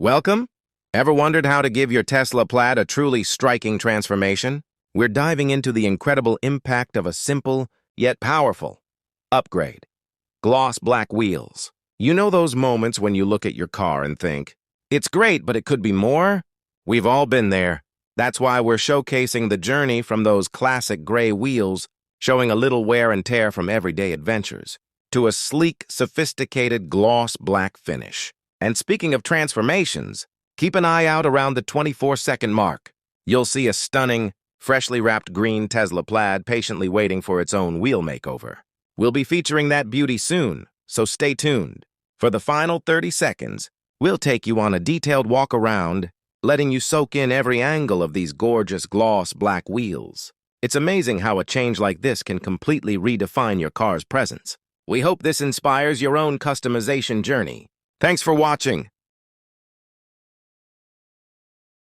Welcome. Ever wondered how to give your Tesla Plaid a truly striking transformation? We're diving into the incredible impact of a simple, yet powerful upgrade. Gloss black wheels. You know those moments when you look at your car and think, it's great, but it could be more? We've all been there. That's why we're showcasing the journey from those classic gray wheels, showing a little wear and tear from everyday adventures, to a sleek, sophisticated gloss black finish. And speaking of transformations, keep an eye out around the 24-second mark. You'll see a stunning, freshly wrapped green Tesla Plaid patiently waiting for its own wheel makeover. We'll be featuring that beauty soon, so stay tuned. For the final 30 seconds, we'll take you on a detailed walk around, letting you soak in every angle of these gorgeous gloss black wheels. It's amazing how a change like this can completely redefine your car's presence. We hope this inspires your own customization journey. Thanks for watching.